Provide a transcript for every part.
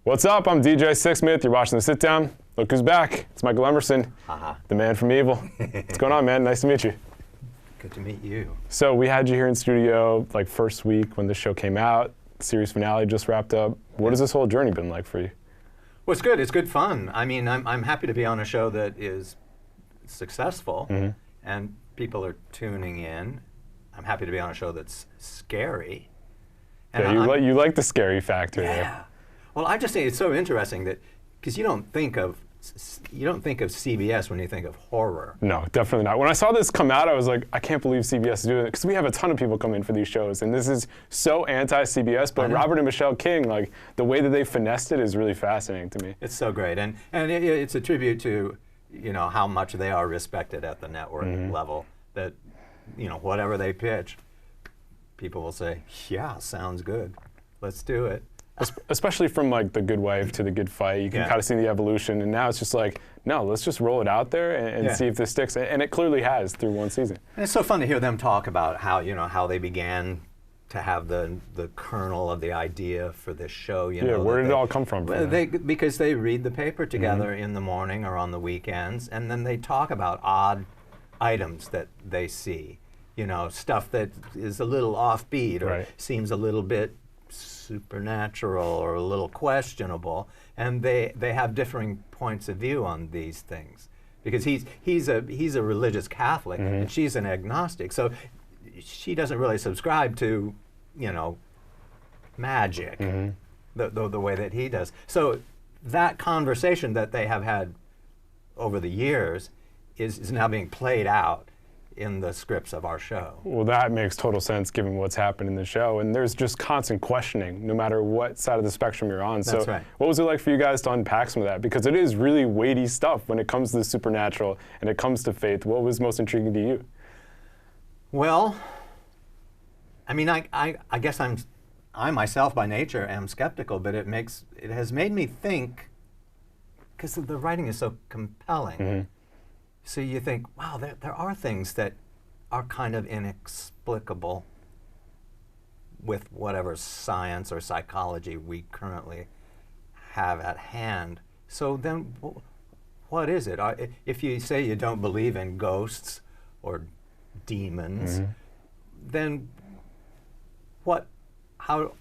What's up? I'm DJ Sixsmith. You're watching The Sit Down. Look who's back. It's Michael Emerson, the man from Evil. What's going on, man? Nice to meet you. Good to meet you. So we had you here in studio like first week when the show came out. The series finale just wrapped up. What has this whole journey been like for you? Well, it's good. It's good fun. I mean, I'm happy to be on a show that is successful and people are tuning in. I'm happy to be on a show that's scary. And yeah, you like the scary factor there. Well, I just think it's so interesting that because you don't think of CBS when you think of horror. No, definitely not. When I saw this come out, I was like, I can't believe CBS is doing it because we have a ton of people come in for these shows, and this is so anti-CBS. But Robert and Michelle King, like the way that they finessed it is really fascinating to me. It's so great, and it's a tribute to how much they are respected at the network level. That whatever they pitch, people will say, yeah, sounds good, let's do it. Especially from like The Good Wife to The Good Fight, you can kind of see the evolution, and now it's just like, no, let's just roll it out there and see if this sticks, and it clearly has through one season. And it's so fun to hear them talk about how how they began to have the kernel of the idea for this show. Where did it all come from? Because they read the paper together in the morning or on the weekends, and then they talk about odd items that they see, stuff that is a little offbeat or seems a little bit supernatural or a little questionable, and they have differing points of view on these things because he's a religious Catholic and she's an agnostic, so she doesn't really subscribe to magic the way that he does. So that conversation that they have had over the years is now being played out in the scripts of our show. Well, that makes total sense given what's happened in the show, and there's just constant questioning no matter what side of the spectrum you're on. That's right. What was it like for you guys to unpack some of that? Because it is really weighty stuff when it comes to the supernatural and it comes to faith. What was most intriguing to you? Well, I mean, I guess I myself by nature am skeptical, but it has made me think, because the writing is so compelling. So you think, wow, there are things that are kind of inexplicable with whatever science or psychology we currently have at hand. So then what is it? If you say you don't believe in ghosts or demons, then how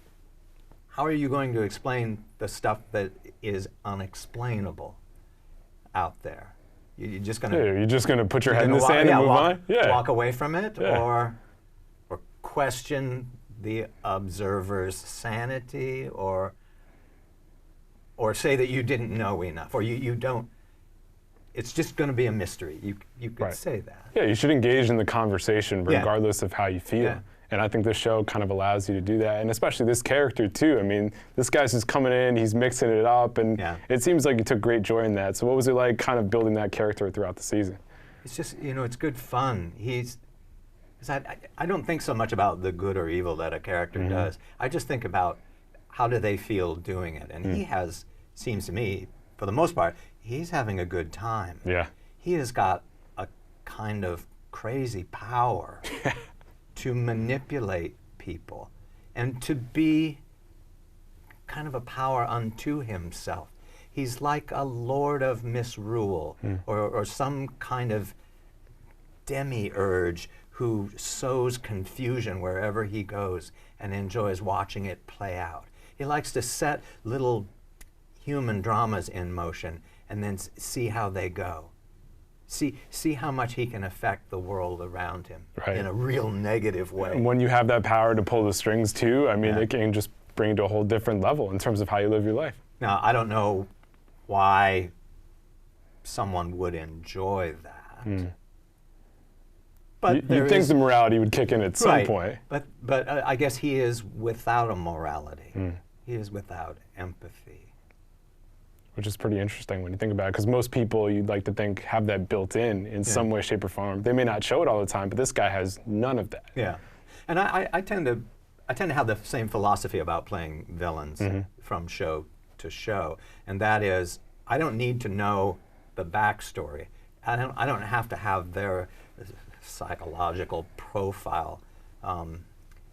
are you going to explain the stuff that is unexplainable out there? You're just gonna put your head in the sand and move on? Walk away from it, or question the observer's sanity, or say that you didn't know enough, or you don't. It's just going to be a mystery. You could say that. Yeah, you should engage in the conversation regardless of how you feel. Yeah. And I think this show kind of allows you to do that, and especially this character too. I mean, this guy's just coming in, he's mixing it up, and it seems like you took great joy in that. So what was it like kind of building that character throughout the season? It's just, it's good fun. I don't think so much about the good or evil that a character does. I just think about how do they feel doing it. And he seems to me, for the most part, he's having a good time. Yeah. He has got a kind of crazy power to manipulate people and to be kind of a power unto himself. He's like a Lord of Misrule or some kind of demiurge who sows confusion wherever he goes and enjoys watching it play out. He likes to set little human dramas in motion and then see how they go. See how much he can affect the world around him in a real negative way. And when you have that power to pull the strings too, I mean, it can just bring it to a whole different level in terms of how you live your life. Now, I don't know why someone would enjoy that. But you'd think the morality would kick in at some point. But I guess he is without a morality. He is without empathy. Which is pretty interesting when you think about it, because most people you'd like to think have that built in some way, shape, or form. They may not show it all the time, but this guy has none of that. Yeah, and I tend to have the same philosophy about playing villains from show to show, and that is I don't need to know the backstory. I don't have to have their psychological profile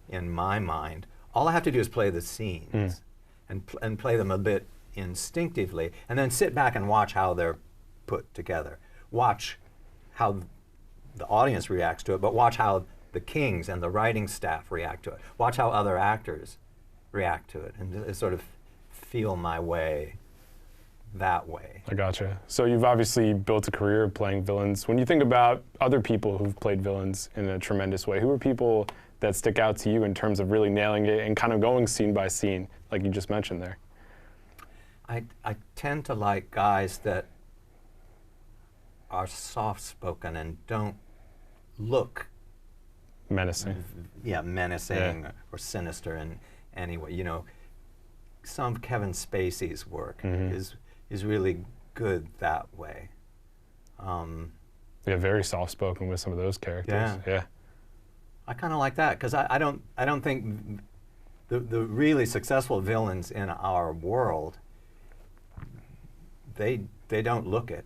in my mind. All I have to do is play the scenes and play them a bit instinctively, and then sit back and watch how they're put together. Watch how the audience reacts to it, but watch how the Kings and the writing staff react to it. Watch how other actors react to it, and just sort of feel my way that way. I gotcha. So you've obviously built a career of playing villains. When you think about other people who've played villains in a tremendous way, who are people that stick out to you in terms of really nailing it and kind of going scene by scene, like you just mentioned there? I tend to like guys that are soft-spoken and don't look menacing. Menacing or sinister in any way. You know, some of Kevin Spacey's work is really good that way. Yeah, very soft-spoken with some of those characters. Yeah. I kind of like that because I don't think the really successful villains in our world, they don't look it.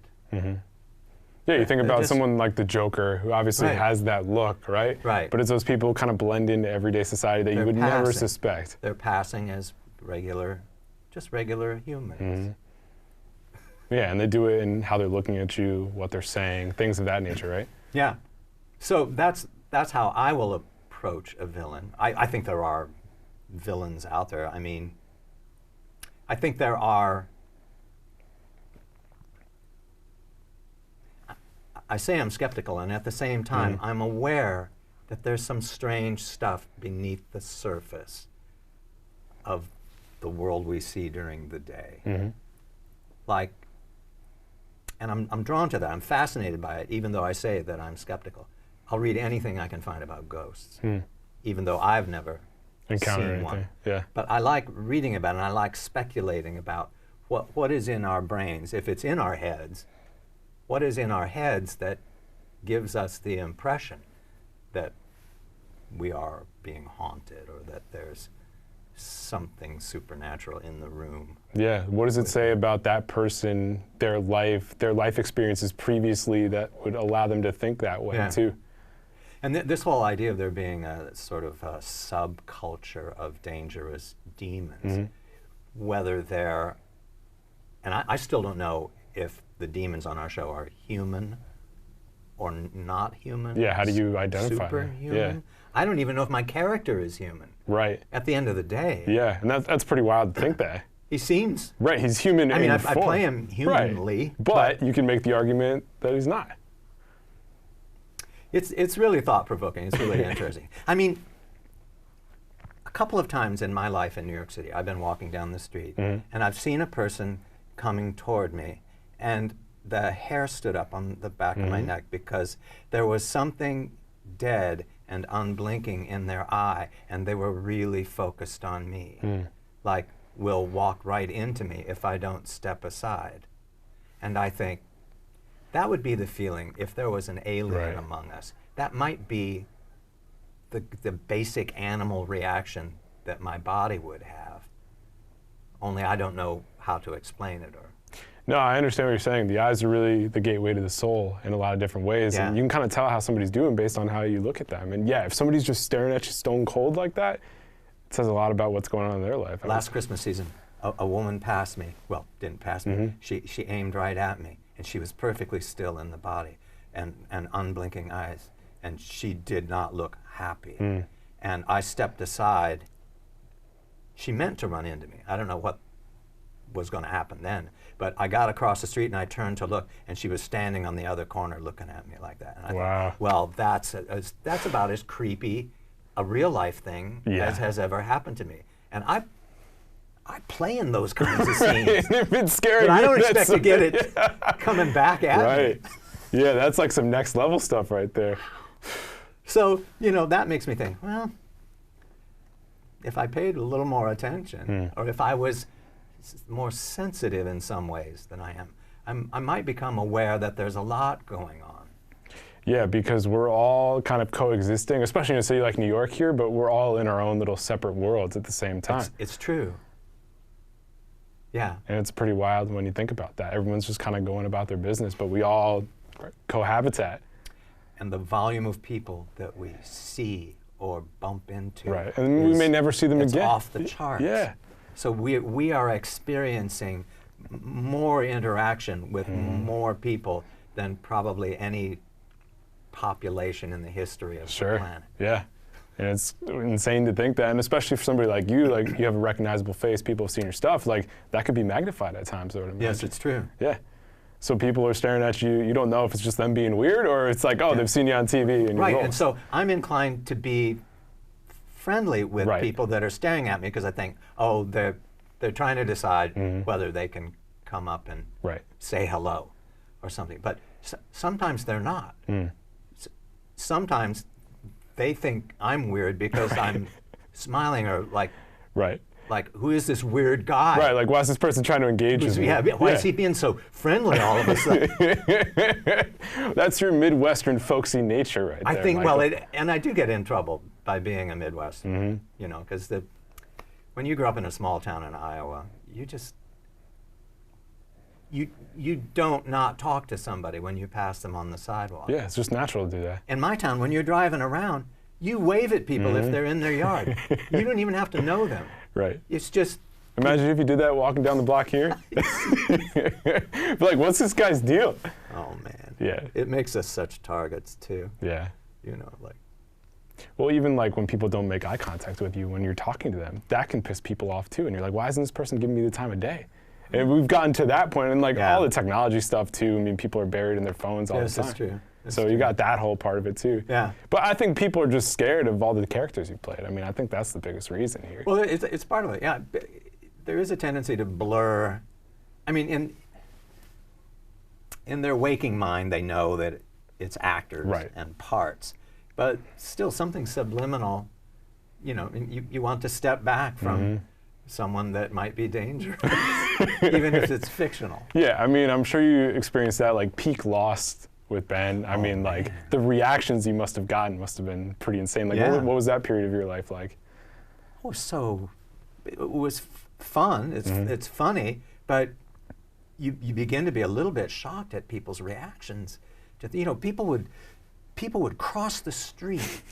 Yeah, you think about someone like the Joker, who obviously has that look, right? Right. But it's those people who kind of blend into everyday society that you would never suspect. They're passing as just regular humans. Yeah, and they do it in how they're looking at you, what they're saying, things of that nature, right? Yeah. So that's how I will approach a villain. I think there are villains out there. I mean, I think there are. I say I'm skeptical, and at the same time, I'm aware that there's some strange stuff beneath the surface of the world we see during the day. Like, and I'm drawn to that. I'm fascinated by it, even though I say that I'm skeptical. I'll read anything I can find about ghosts, even though I've never seen one. Yeah. But I like reading about it, and I like speculating about what is in our brains. If it's in our heads, what is in our heads that gives us the impression that we are being haunted or that there's something supernatural in the room? Yeah, what does it say about that person, their life experiences previously that would allow them to think that way too? And this whole idea of there being a sort of a subculture of dangerous demons, whether they're, and I still don't know if the demons on our show are human or not human. Yeah, how do you identify them? Superhuman. Yeah. I don't even know if my character is human. Right. At the end of the day. Yeah, and that's pretty wild to think that. He seems. Right, he's human I mean, I form. play him humanly. Right. But you can make the argument that he's not. It's really thought-provoking. It's really interesting. I mean, a couple of times in my life in New York City, I've been walking down the street, and I've seen a person coming toward me, and the hair stood up on the back of my neck because there was something dead and unblinking in their eye, and they were really focused on me. Like, will walk right into me if I don't step aside. And I think that would be the feeling if there was an alien among us. That might be the basic animal reaction that my body would have. Only I don't know how to explain it. No, I understand what you're saying. The eyes are really the gateway to the soul in a lot of different ways. And you can kind of tell how somebody's doing based on how you look at them. And yeah, if somebody's just staring at you stone cold like that, it says a lot about what's going on in their life. Last Christmas season, a woman passed me. Well, didn't pass me. She aimed right at me, and she was perfectly still in the body and unblinking eyes. And she did not look happy. And I stepped aside. She meant to run into me. I don't know what was going to happen then. But I got across the street and I turned to look, and she was standing on the other corner looking at me like that. And I thought, well, that's about as creepy a real life thing as has ever happened to me. And I play in those kinds of scenes. If it's scary, but I don't expect to get it coming back at me. Yeah, that's like some next level stuff right there. So, you know, that makes me think, well, if I paid a little more attention, or if I was more sensitive in some ways than I am, I might become aware that there's a lot going on. Yeah, because we're all kind of coexisting, especially in a city like New York here, but we're all in our own little separate worlds at the same time. It's true. Yeah. And it's pretty wild when you think about that. Everyone's just kind of going about their business, but we all cohabitat. And the volume of people that we see or bump into. Right, and we may never see them again. It's off the charts. Yeah. So we are experiencing more interaction with more people than probably any population in the history of the planet. Yeah. And it's insane to think that, and especially for somebody like you have a recognizable face, people have seen your stuff, like that could be magnified at times, I would imagine. Yes, it's true. Yeah. So people are staring at you, you don't know if it's just them being weird or it's like, oh, they've seen you on TV and right, you're and so I'm inclined to be friendly with Right. people that are staring at me because I think, oh, they're trying to decide whether they can come up and Right. say hello or something. But sometimes they're not. Sometimes they think I'm weird because I'm smiling or like, Right. like, who is this weird guy? Right, like why is this person trying to engage with me? Yeah, why is he being so friendly all of a sudden? That's your Midwestern folksy nature right there, I think, Michael. well, and I do get in trouble by being a Midwestern, you know, because when you grow up in a small town in Iowa, you just, you don't not talk to somebody when you pass them on the sidewalk. Yeah, it's just natural to do that. In my town, when you're driving around, you wave at people if they're in their yard. You don't even have to know them. Right. It's just... Imagine if you did that walking down the block here. But like, what's this guy's deal? Oh, man. Yeah. It makes us such targets, too. Yeah. You know, like... Well, even like when people don't make eye contact with you when you're talking to them, that can piss people off too. And you're like, why isn't this person giving me the time of day? And we've gotten to that point, and like all the technology stuff too. I mean, people are buried in their phones all the time. That's true. So you got that whole part of it too. Yeah. But I think people are just scared of all the characters you played. I mean, I think that's the biggest reason here. Well, it's part of it. Yeah, there is a tendency to blur. I mean, in their waking mind, they know that it's actors and parts, but still something subliminal. You know, you want to step back from someone that might be dangerous, even if it's fictional. Yeah, I mean, I'm sure you experienced that like peak Lost with Ben. I mean, like the reactions you must have gotten must have been pretty insane. Like, what was that period of your life like? Oh, it was fun. It's funny, but you begin to be a little bit shocked at people's reactions. You know, people would cross the street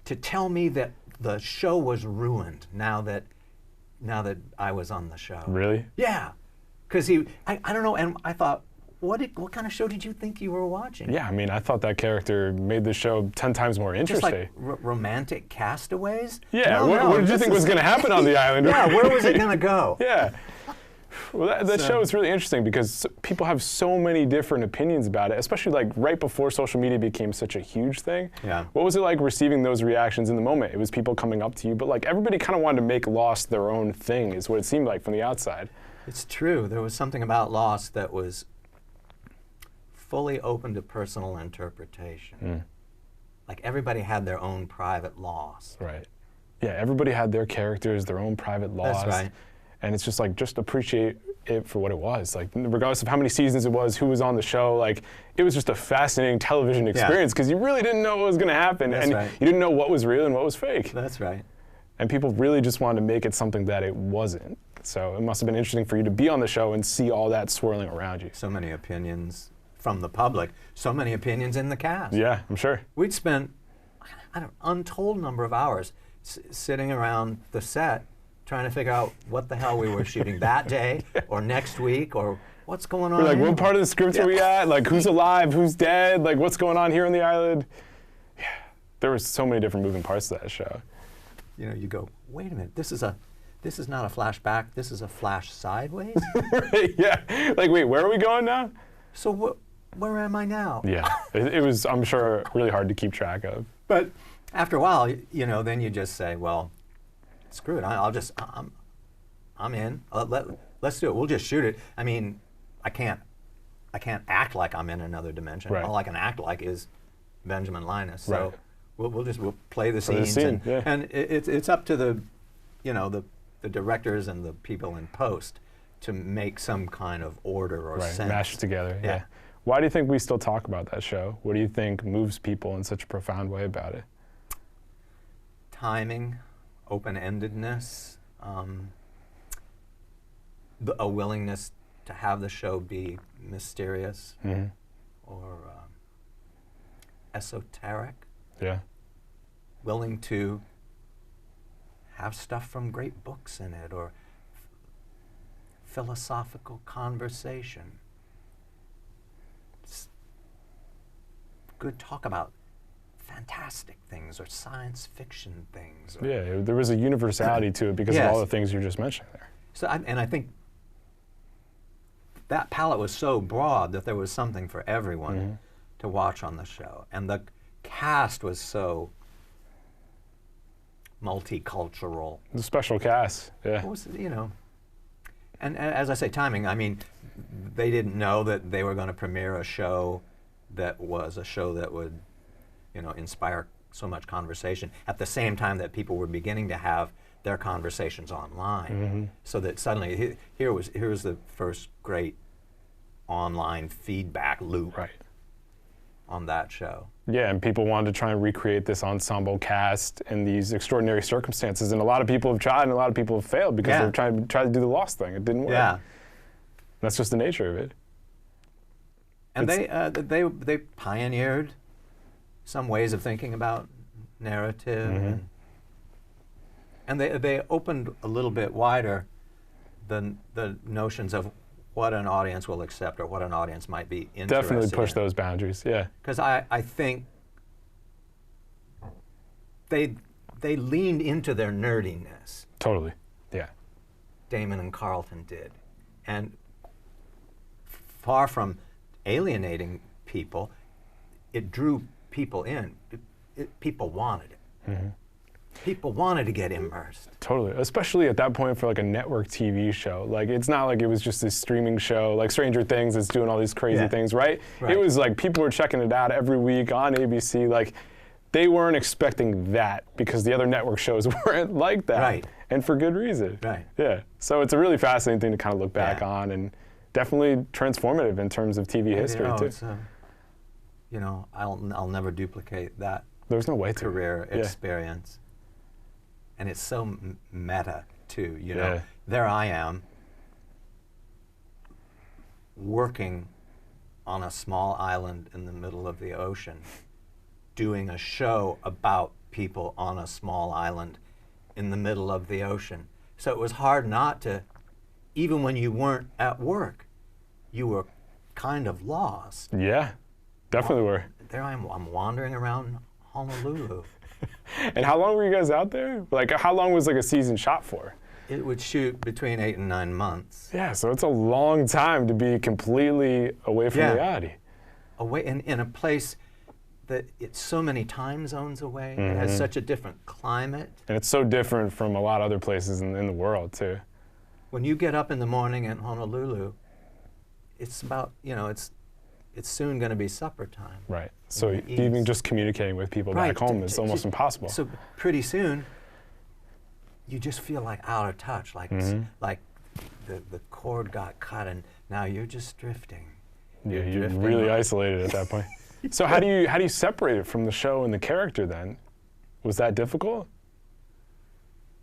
to tell me that the show was ruined now that I was on the show. Really? Yeah, because I don't know, and I thought, what kind of show did you think you were watching? Yeah, I mean, I thought that character made the show 10 times more interesting. Just like romantic castaways? Yeah, what did you think was going to happen on the island? Yeah, where was it going to go? Yeah. Well, that show is really interesting because people have so many different opinions about it, especially like right before social media became such a huge thing. Yeah. What was it like receiving those reactions in the moment? It was people coming up to you, but like everybody kind of wanted to make Lost their own thing, is what it seemed like from the outside. It's true. There was something about Lost that was fully open to personal interpretation. Like everybody had their own private Lost. Right. Yeah, everybody had their characters, their own private Lost. That's right. And it's just like, just appreciate it for what it was. Like, regardless of how many seasons it was, who was on the show, like, it was just a fascinating television experience because you really didn't know what was going to happen. That's and right. you didn't know what was real and what was fake. That's right. And people really just wanted to make it something that it wasn't. So it must have been interesting for you to be on the show and see all that swirling around you. So many opinions from the public, so many opinions in the cast. Yeah, I'm sure. We'd spent an untold number of hours sitting around the set trying to figure out what the hell we were shooting that day or next week or what's going on. We're like, what part of the script are we at? Like, who's alive? Who's dead? Like, what's going on here on the island? Yeah, there were so many different moving parts to that show. You know, you go, wait a minute, this is not a flashback, this is a flash sideways? Yeah, like, wait, where are we going now? So where am I now? Yeah, it was, I'm sure, really hard to keep track of. But after a while, you know, then you just say, well, screw it, I'm in. Let's do it. We'll just shoot it. I mean, I can't act like I'm in another dimension. Right. All I can act like is Benjamin Linus. So Right. we'll play the scenes, and it's up to the directors and the people in post to make some kind of order or sense. Mash it together. Yeah. Why do you think we still talk about that show? What do you think moves people in such a profound way about it? Timing, open-endedness, a willingness to have the show be mysterious or esoteric. Yeah. Willing to have stuff from great books in it, or philosophical conversation. Good talk about fantastic things or science fiction things. Or Yeah, there was a universality to it because of Yes. all the things you're just mentioning there. So, and I think that palette was so broad that there was something for everyone to watch on the show. And the cast was so multicultural. The special cast, yeah. It was, you know, and as I say, timing, I mean, they didn't know that they were going to premiere a show that was a show that would, you know, inspire so much conversation at the same time that people were beginning to have their conversations online. So that suddenly, here was the first great online feedback loop Right. on that show. Yeah, and people wanted to try and recreate this ensemble cast in these extraordinary circumstances, and a lot of people have tried, and a lot of people have failed because Yeah. they're trying to do the Lost thing. It didn't work. Yeah. That's just the nature of it. And they pioneered some ways of thinking about narrative, and they opened a little bit wider the notions of what an audience will accept or what an audience might be interested Definitely push in. those boundaries. Yeah. Because I think they leaned into their nerdiness. Totally. Yeah. Damon and Carlton did, and far from alienating people, it drew people in. People wanted it. People wanted to get immersed. Totally, especially at that point for like a network TV show. Like, it's not like it was just this streaming show, like Stranger Things that's doing all these crazy Yeah. things, right? Right. It was like people were checking it out every week on ABC. Like, they weren't expecting that because the other network shows weren't like that. Right. And for good reason. Right. Yeah. So it's a really fascinating thing to kind of look back Yeah. on, and definitely transformative in terms of TV history, You know, too. it's, you know, I'll never duplicate that There's no way to. career Yeah. experience. And it's so meta, too, you know. Yeah. There I am, working on a small island in the middle of the ocean, doing a show about people on a small island in the middle of the ocean. So it was hard not to, even when you weren't at work, you were kind of lost. Yeah, definitely were. There I am, I'm wandering around Honolulu. And how long were you guys out there? Like, how long was like a season shot for? It would shoot between 8 and 9 months. Yeah, so it's a long time to be completely away from Yeah. reality. Away in a place that it's so many time zones away. It has such a different climate. And it's so different from a lot of other places in the world, too. When you get up in the morning in Honolulu, it's about, you know, it's soon going to be supper time. Right. So the even east. just communicating with people back home is almost impossible. So pretty soon, you just feel like out of touch, like like the cord got cut and now you're just drifting. Yeah, you're drifting really on- isolated at that point. So how do you separate it from the show and the character then? Was that difficult?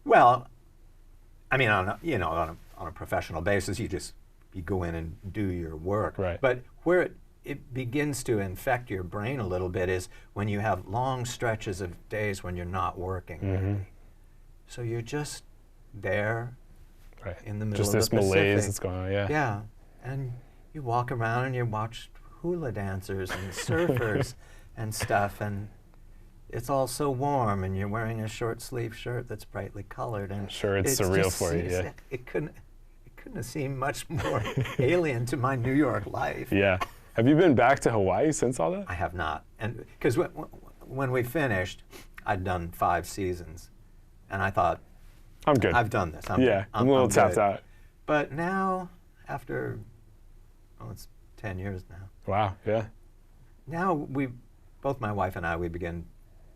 Well, I mean, on a professional basis, you go in and do your work. Right. But where it begins to infect your brain a little bit is when you have long stretches of days when you're not working. Really. So you're just there Right. in the middle Just of this the Pacific. malaise that's going on, yeah. Yeah, and you walk around and you watch hula dancers and surfers and stuff, and it's all so warm, and you're wearing a short sleeve shirt that's brightly colored, and Sure, it's surreal just- for you, yeah. It couldn't have seemed much more alien to my New York life. Yeah. Have you been back to Hawaii since all that? I have not, and because when we finished, I'd done 5 seasons, and I thought, I'm good. I've done this. Yeah, I'm a little tapped good. out. But now, after, it's 10 years now. Wow, yeah. Now both my wife and I, we begin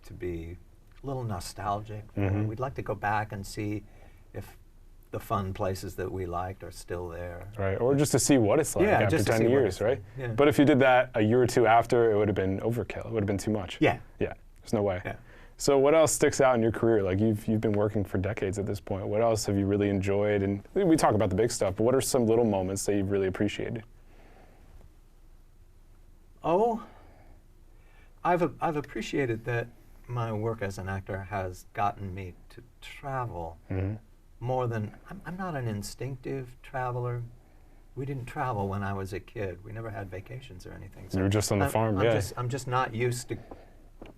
to be a little nostalgic. We'd like to go back and see if the fun places that we liked are still there. Right, or just to see what it's like Yeah, after just to 10 see what years, it's right? like, yeah. But if you did that a year or two after, it would have been overkill. It would have been too much. Yeah. Yeah, there's no way. Yeah. So what else sticks out in your career? Like, you've been working for decades at this point. What else have you really enjoyed? And we talk about the big stuff, but what are some little moments that you've really appreciated? Oh, I've appreciated that my work as an actor has gotten me to travel more than, I'm not an instinctive traveler. We didn't travel when I was a kid. We never had vacations or anything. So You were just on the farm, yeah. I'm just not used to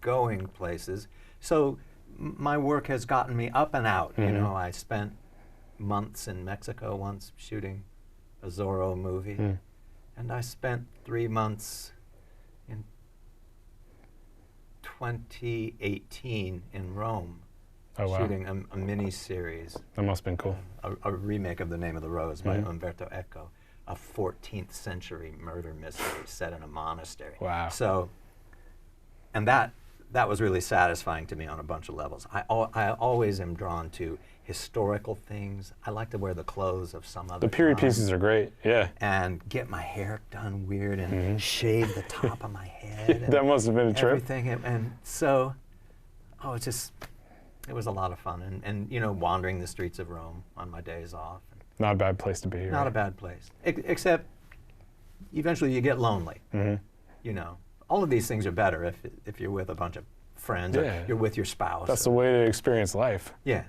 going places. So my work has gotten me up and out. You know, I spent months in Mexico once shooting a Zorro movie. And I spent 3 months in 2018 in Rome shooting a mini-series. That must have been cool. A remake of The Name of the Rose by Umberto Eco, a 14th century murder mystery set in a monastery. Wow. So, and that was really satisfying to me on a bunch of levels. I always am drawn to historical things. I like to wear the clothes of some other The period time pieces are great, yeah. and get my hair done weird and shave the top of my head. That must have been a trip. Everything. And so, it was a lot of fun. And you know, wandering the streets of Rome on my days off. Not a bad place to be. Not a bad place. Except, eventually you get lonely. You know, all of these things are better if you're with a bunch of friends or you're with your spouse. That's the way to experience life. Yeah.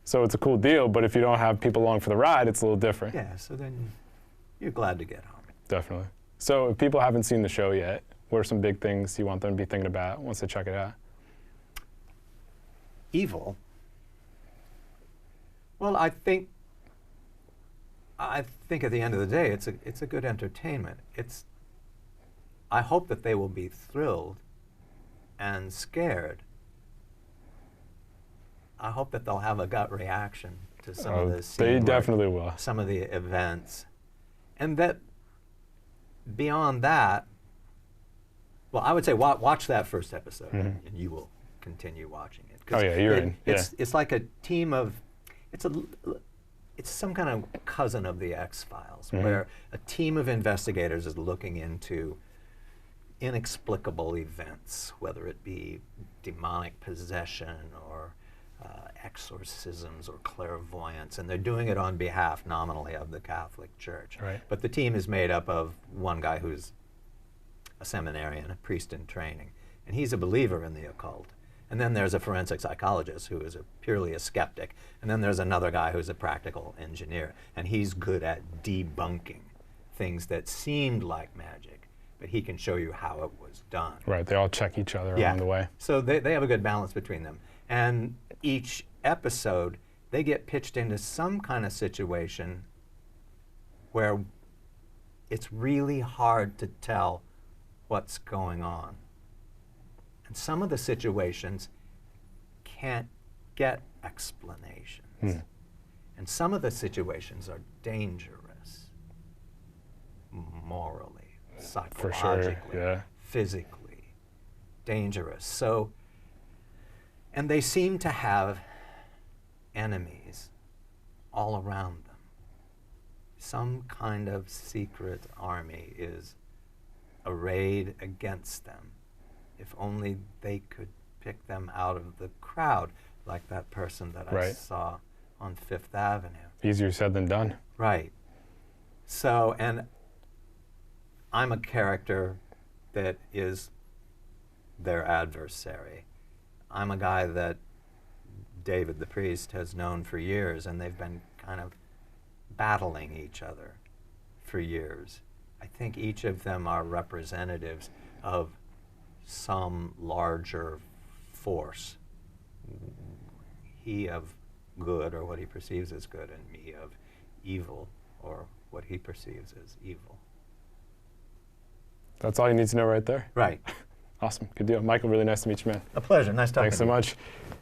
So it's a cool deal, but if you don't have people along for the ride, it's a little different. Yeah, so then you're glad to get home. Definitely. So if people haven't seen the show yet, what are some big things you want them to be thinking about once they check it out? Evil. Well, I think at the end of the day, it's a good entertainment. I hope that they will be thrilled and scared. I hope that they'll have a gut reaction to some of the scene They work, definitely will. some of the events, and that beyond that, well, I would say watch that first episode, and you will continue watching it. Oh yeah, you're in. It's like a team of, it's some kind of cousin of the X-Files, where a team of investigators is looking into inexplicable events, whether it be demonic possession or exorcisms or clairvoyance, and they're doing it on behalf, nominally, of the Catholic Church. Right. But the team is made up of one guy who's a seminarian, a priest in training, and he's a believer in the occult. And then there's a forensic psychologist who is purely a skeptic, and then there's another guy who's a practical engineer, and he's good at debunking things that seemed like magic, but he can show you how it was done. Right, they all check each other along the way. So they have a good balance between them. And each episode, they get pitched into some kind of situation where it's really hard to tell what's going on. And some of the situations can't get explanations. And some of the situations are dangerous, morally, psychologically, physically dangerous. So, and they seem to have enemies all around them. Some kind of secret army is arrayed against them. If only they could pick them out of the crowd, like that person that I saw on Fifth Avenue. Easier said than done. Right. So, and I'm a character that is their adversary. I'm a guy that David the priest has known for years, and they've been kind of battling each other for years. I think each of them are representatives of some larger force. He of good, or what he perceives as good, and me of evil, or what he perceives as evil. That's all you need to know right there. Right. Awesome. Good deal. Michael, really nice to meet you, man. A pleasure. Nice talking Thanks so to you. much.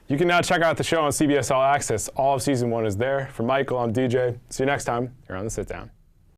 You can now check out the show on CBS All Access. All of Season 1 is there. For Michael, I'm DJ. See you next time here on The Sit Down.